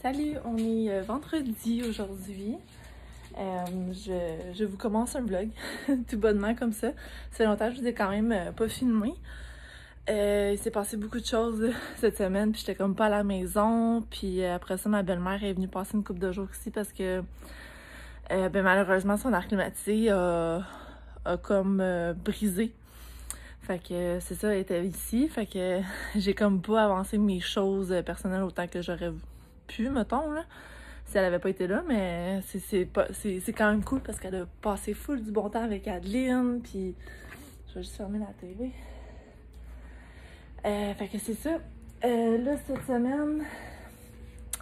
Salut, on est vendredi aujourd'hui. Je vous commence un vlog, tout bonnement comme ça. Ça fait longtemps que je vous ai quand même pas filmé. Il s'est passé beaucoup de choses cette semaine, puis j'étais comme pas à la maison. Puis après ça, ma belle-mère est venue passer une couple de jours ici parce que malheureusement, son air climatisé a comme brisé. Fait que c'est ça, elle était ici. Fait que j'ai comme pas avancé mes choses personnelles autant que j'aurais pu, mettons, là, si elle avait pas été là. Mais c'est quand même cool parce qu'elle a passé full du bon temps avec Adeline. Puis je vais juste fermer la TV. Fait que c'est ça. Là, cette semaine,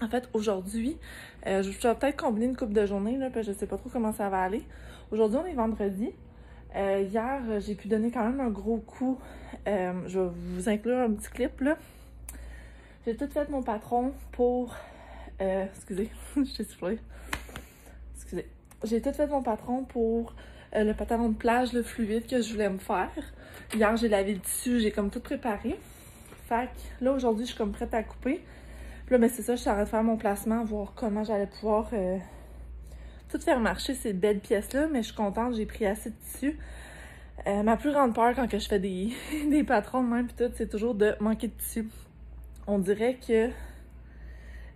en fait, aujourd'hui, je vais peut-être combiner une couple de journées, là, parce que je sais pas trop comment ça va aller. Aujourd'hui, on est vendredi. Hier, j'ai pu donner quand même un gros coup. Je vais vous inclure un petit clip, là. J'ai tout fait mon patron pour... excusez, je t'ai soufflé. Excusez. J'ai tout fait mon patron pour le pantalon de plage, le fluide que je voulais me faire. Hier, j'ai lavé le tissu, j'ai comme tout préparé. Fait que là, aujourd'hui, je suis comme prête à couper. Puis là, mais c'est ça, je suis en train de faire mon placement, voir comment j'allais pouvoir... tout faire marcher ces belles pièces-là, mais je suis contente, j'ai pris assez de tissu. Ma plus grande peur quand que je fais des patrons de même pis tout, c'est toujours de manquer de tissu. On dirait que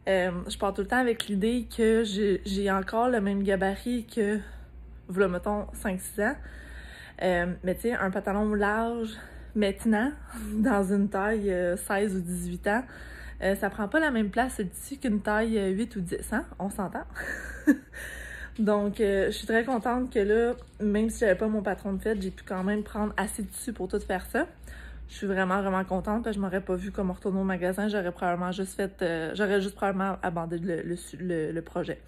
je pars tout le temps avec l'idée que j'ai encore le même gabarit que, voilà, mettons, 5-6 ans. Mais tu sais, un pantalon large maintenant, dans une taille 16 ou 18 ans, ça prend pas la même place le tissu qu'une taille 8 ou 10 ans, on s'entend. Donc, je suis très contente que là, même si j'avais pas mon patron de fête, j'ai pu quand même prendre assez de tissu pour tout faire ça. Je suis vraiment, vraiment contente parce que je m'aurais pas vu comme retourner au magasin. J'aurais probablement juste fait... j'aurais juste probablement abandonné le projet.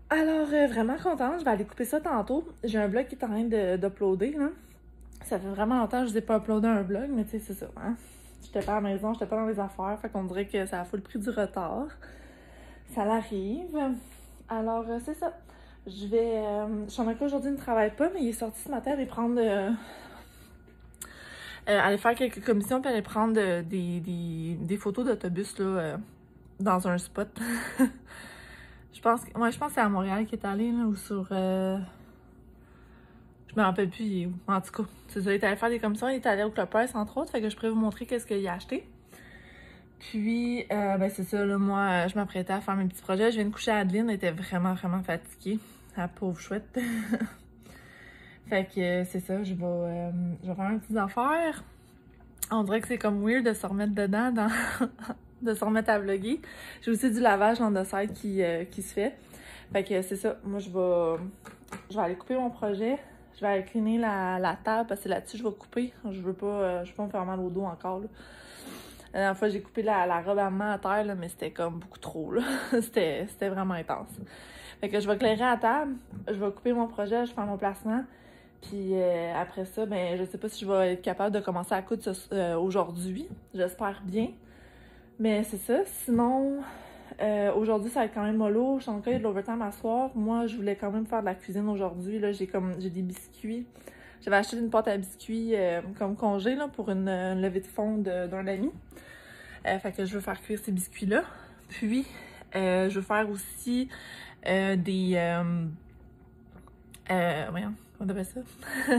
Alors, vraiment contente. Je vais aller couper ça tantôt. J'ai un vlog qui est en train d'uploader, là. Ça fait vraiment longtemps que je n'ai pas uploadé un vlog, mais tu sais, c'est ça, hein. J'étais pas à la maison, j'étais pas dans les affaires, fait qu'on dirait que ça a fait le prix du retard. Ça l'arrive. Alors, c'est ça. Je vais... Chanaka aujourd'hui ne travaille pas, mais il est sorti ce matin aller prendre... aller faire quelques commissions, puis aller prendre des photos d'autobus, là, dans un spot. je pense que c'est à Montréal qu'il est allé, là, ou sur... Je me rappelle plus, il est où. En tout cas, c'est ça, il est allé faire des commissions, il est allé au Club Price, entre autres, fait que je pourrais vous montrer qu'est-ce qu'il a acheté. Puis, c'est ça, là, moi, je m'apprêtais à faire mes petits projets. Je viens de coucher à Adeline, elle était vraiment, vraiment fatiguée. La pauvre chouette. Fait que c'est ça, je vais faire mes petites affaires. On dirait que c'est comme weird de se remettre dedans, de se remettre à vlogger. J'ai aussi du lavage en dessert qui se fait. Fait que c'est ça, moi je vais aller couper mon projet. Je vais aller cleaner la table parce que là-dessus je vais couper. Je veux pas me faire mal au dos encore, là. La dernière fois, j'ai coupé la robe à main à terre, là, mais c'était comme beaucoup trop, là. C'était vraiment intense. Fait que je vais éclairer à table, je vais couper mon projet, je vais faire mon placement. Puis après ça, ben je sais pas si je vais être capable de commencer à coudre aujourd'hui. J'espère bien. Mais c'est ça. Sinon, aujourd'hui, ça va être quand même mollo. Je suis encore de l'overtime à soir. Moi, je voulais quand même faire de la cuisine aujourd'hui. Là, j'ai des biscuits. J'avais acheté une pâte à biscuits comme congé là, pour une levée de fonds d'un ami. Fait que je veux faire cuire ces biscuits-là. Puis, je veux faire aussi voyons, on appelle ça?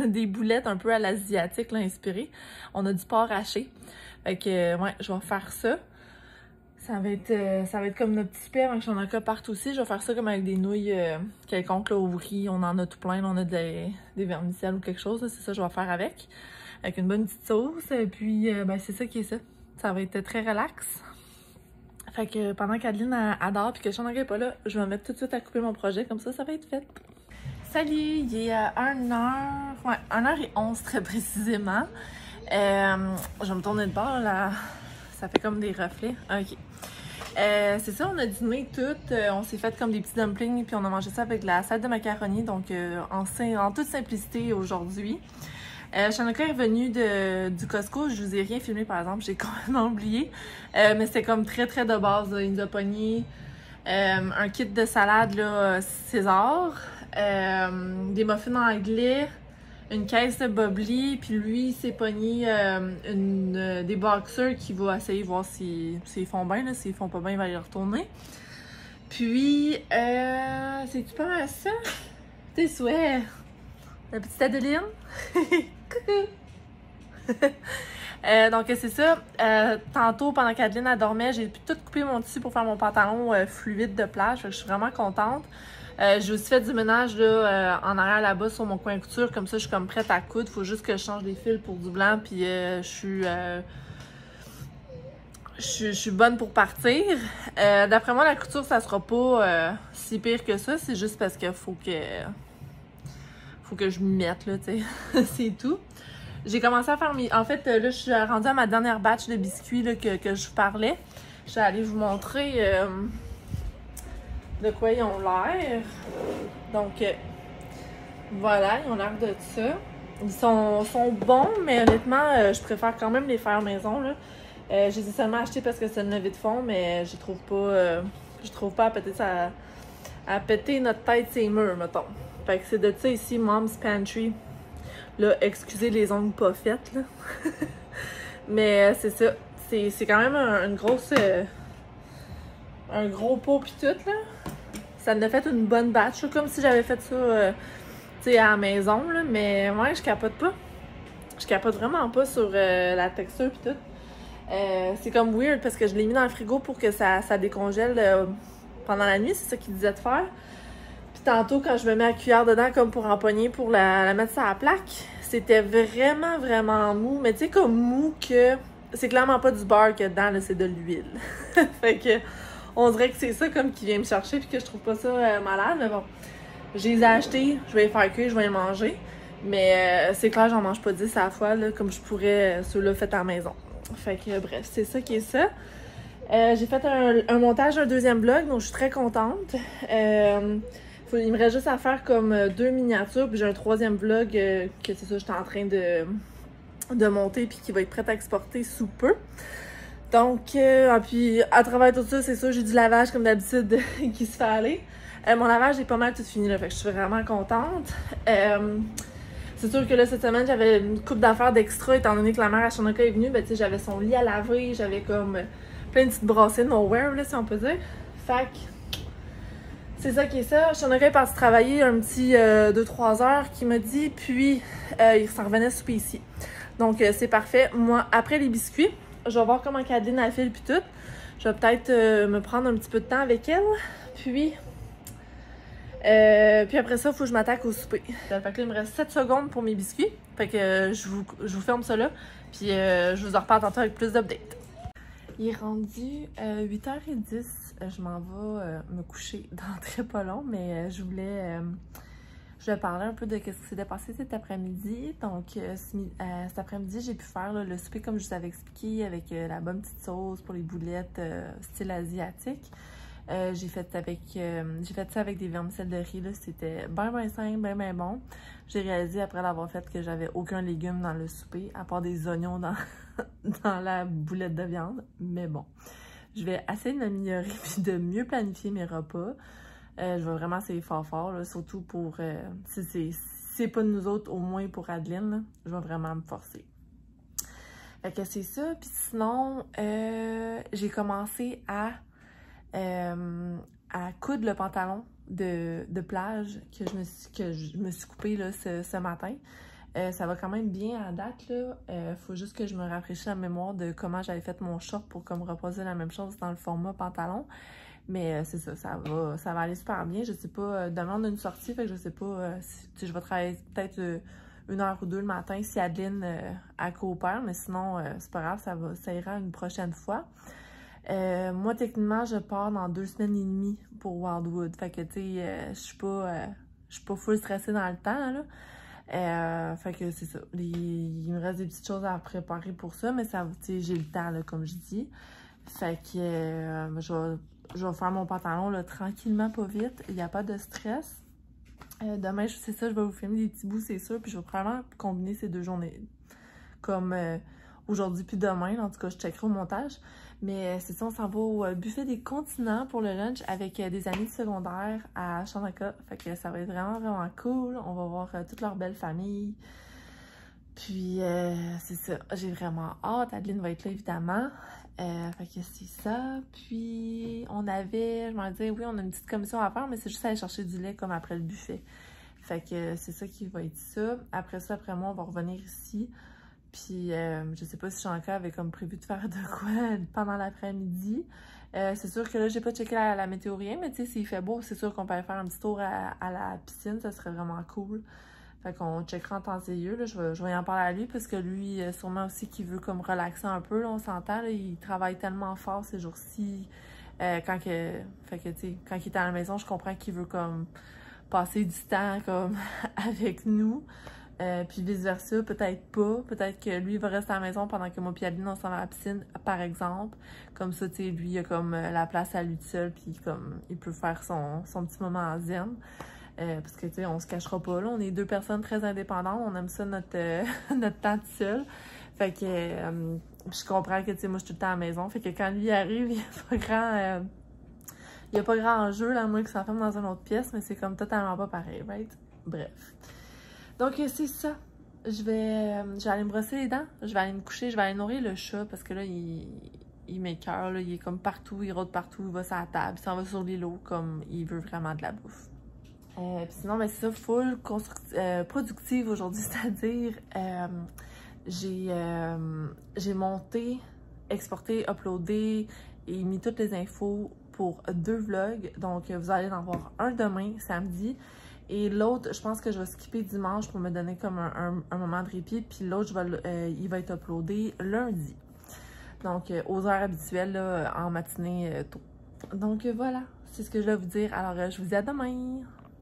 Des boulettes un peu à l'asiatique, là, inspirées. On a du porc haché. Fait que, ouais, je vais faire ça. Ça va être comme notre petit pain avec Chanaka partout aussi. Je vais faire ça comme avec des nouilles quelconques, là, au riz. On en a tout plein. Là, on a des vermicelles ou quelque chose. C'est ça que je vais faire avec. Avec une bonne petite sauce. Et puis, c'est ça qui est ça. Ça va être très relax. Fait que pendant qu'Adeline adore puis que Chanaka n'est pas là, je vais me mettre tout de suite à couper mon projet. Comme ça va être fait. Salut! Il est 1h... Ouais, 1h11 très précisément. Je vais me tourner de bord, là. Ça fait comme des reflets. OK. C'est ça, on a dîné toutes. On s'est fait comme des petits dumplings, puis on a mangé ça avec de la salade de macaroni, donc en toute simplicité aujourd'hui. Chanaka est revenue du Costco. Je vous ai rien filmé, par exemple. J'ai complètement oublié. Mais c'était comme très, très de base. Là. Il nous a pogné un kit de salade, là, César. Des muffins anglais, une caisse de bubbly, puis lui, il s'est pogné des boxers qu'il va essayer de voir s'ils font bien, là. S'ils font pas bien, il va les retourner. Puis, c'est-tu pas mal ça? Tes souhaits. La petite Adeline. Coucou! Donc c'est ça, tantôt pendant qu'Adeline elle dormait, j'ai pu tout couper mon tissu pour faire mon pantalon fluide de plage, fait que je suis vraiment contente. J'ai aussi fait du ménage là, en arrière là-bas sur mon coin couture, comme ça je suis comme prête à coudre, faut juste que je change les fils pour du blanc, puis je suis bonne pour partir. D'après moi la couture ça sera pas si pire que ça, c'est juste parce que faut que je m'y mette là, tu sais, c'est tout. J'ai commencé à faire mes... En fait, là, je suis rendue à ma dernière batch de biscuits là, que je vous parlais. Je vais aller vous montrer de quoi ils ont l'air. Donc, voilà, ils ont l'air de ça. Ils sont bons, mais honnêtement, je préfère quand même les faire maison, là. Je les ai seulement achetés parce que c'est une levée de fond, mais je trouve pas à péter notre tête ces murs, mettons. Fait que c'est de ça ici, Mom's Pantry. Là, excusez les ongles pas faites, là. Mais c'est ça. C'est quand même une grosse... un gros pot pis tout, là. Ça me fait une bonne batch, là, comme si j'avais fait ça, tu sais, à la maison, là. Mais ouais, je capote pas. Je capote vraiment pas sur la texture pis tout. C'est comme weird parce que je l'ai mis dans le frigo pour que ça décongèle pendant la nuit. C'est ça qu'il disait de faire. Tantôt, quand je me mets la cuillère dedans comme pour empoigner pour la mettre sur la plaque, c'était vraiment, vraiment mou. Mais tu sais, comme mou que... C'est clairement pas du beurre qu'il y a dedans, c'est de l'huile. Fait que, on dirait que c'est ça comme qui vient me chercher puis que je trouve pas ça malade. Mais bon, je les ai achetés, je vais les faire cuire, je vais les manger. Mais c'est clair, j'en mange pas 10 à la fois, là, comme je pourrais ceux-là faits à la maison. Fait que, bref, c'est ça qui est ça. J'ai fait un montage d'un deuxième vlog, donc je suis très contente. Il me reste juste à faire comme 2 miniatures, puis j'ai un troisième vlog que c'est ça, j'étais en train de monter puis qui va être prêt à exporter sous peu. Donc, puis à travers tout ça, c'est ça, j'ai du lavage comme d'habitude qui se fait aller. Mon lavage est pas mal tout fini, là, fait que je suis vraiment contente. C'est sûr que là, cette semaine, j'avais une couple d'affaires d'extra, étant donné que la mère à Shanoka est venue, ben tu sais, j'avais son lit à laver, j'avais comme plein de petites brassées de nowhere, là, si on peut dire. Fait que c'est ça qui est ça. Shanoka est partie travailler un petit 2-3 heures qui m'a dit, puis il s'en revenait souper ici. Donc c'est parfait. Moi, après les biscuits, je vais voir comment Adeline a file puis tout. Je vais peut-être me prendre un petit peu de temps avec elle. Puis après ça, il faut que je m'attaque au souper. Fait que là, il me reste 7 secondes pour mes biscuits. Fait que je vous ferme ça là. Puis je vous en reparle tantôt avec plus d'updates. Il est rendu 8h10. Je m'en vais me coucher dans très pas long, mais je voulais parler un peu de ce qui s'était passé cet après-midi. Donc, cet après-midi, j'ai pu faire là, le souper comme je vous avais expliqué, avec la bonne petite sauce pour les boulettes style asiatique. J'ai fait ça avec des vermicelles de riz. C'était bien simple, bien bon. J'ai réalisé après l'avoir fait que j'avais aucun légume dans le souper, à part des oignons dans, dans la boulette de viande. Mais bon, je vais essayer de m'améliorer et de mieux planifier mes repas. Je vais vraiment essayer fort, là, surtout pour, si c'est pas de nous autres, au moins pour Adeline, là, je vais vraiment me forcer. Fait que c'est ça. Puis sinon, j'ai commencé à coudre le pantalon de plage que je me suis coupé là, ce matin. Ça va quand même bien à date, là. Faut juste que je me rafraîchisse la mémoire de comment j'avais fait mon short pour comme reposer la même chose dans le format pantalon. Mais c'est ça, ça va aller super bien. Je sais pas, demain on a une sortie, fait que je sais pas si je vais travailler peut-être 1 heure ou 2 le matin si Adeline elle coopère, mais sinon c'est pas grave, ça ira une prochaine fois. Moi, techniquement, je pars dans 2 semaines et demie pour Wildwood. Fait que, tu sais, je suis pas full stressée dans le temps, là. Fait que c'est ça. Il me reste des petites choses à préparer pour ça, mais ça, tu sais, j'ai le temps, là, comme je dis. Fait que je vais faire mon pantalon, là, tranquillement, pas vite. Il n'y a pas de stress. Demain, c'est ça, je vais vous filmer des petits bouts, c'est sûr. Puis je vais probablement combiner ces 2 journées. Comme aujourd'hui puis demain. En tout cas, je checkerai au montage. Mais c'est ça, on s'en va au buffet des continents pour le lunch avec des amis secondaires à Shanoka. Fait que ça va être vraiment, vraiment cool. On va voir toute leur belle famille. Puis, c'est ça. J'ai vraiment hâte. Adeline va être là, évidemment. Fait que c'est ça. Puis, je m'en disais, oui, on a une petite commission à faire, mais c'est juste aller chercher du lait comme après le buffet. Fait que c'est ça qui va être ça. Après ça, après moi, on va revenir ici. Puis, je sais pas si Chanka avait comme prévu de faire de quoi pendant l'après-midi. C'est sûr que là, j'ai pas checké la météo rien, mais tu sais, s'il fait beau, c'est sûr qu'on peut aller faire un petit tour à la piscine, ça serait vraiment cool. Fait qu'on checkera en temps et lieu, là. Je vais y en parler à lui, parce que lui, sûrement aussi qu'il veut comme relaxer un peu, là, on s'entend, là. Il travaille tellement fort ces jours-ci. Fait que, tu sais, quand il est à la maison, je comprends qu'il veut comme passer du temps comme avec nous. Puis vice-versa, peut-être pas. Peut-être que lui, il va rester à la maison pendant que moi et Adeline, on s'en va à la piscine, par exemple. Comme ça, tu sais, lui, il a comme la place à lui tout seul, puis comme, il peut faire son petit moment en zen. Parce que, tu sais, on se cachera pas, là. On est deux personnes très indépendantes. On aime ça, notre temps tout seul. Fait que, je comprends que, tu sais, moi, je suis tout le temps à la maison. Fait que quand lui arrive, il y a pas grand enjeu, là, moi, qu'il s'enferme dans une autre pièce, mais c'est comme totalement pas pareil, right? Bref. Donc, c'est ça. Je vais aller me brosser les dents. Je vais aller me coucher. Je vais aller nourrir le chat parce que là, il m'écoeure, là. Il est comme partout. Il rôde partout. Il va sur la table. Il s'en va sur l'îlot comme il veut vraiment de la bouffe. Puis sinon, ben, c'est ça, full productive aujourd'hui. C'est-à-dire, j'ai monté, exporté, uploadé et mis toutes les infos pour 2 vlogs. Donc, vous allez en voir un demain, samedi. Et l'autre, je pense que je vais skipper dimanche pour me donner comme un moment de répit. Puis l'autre, il va être uploadé lundi. Donc, aux heures habituelles, là, en matinée tôt. Donc, voilà, c'est ce que je vais vous dire. Alors, je vous dis à demain!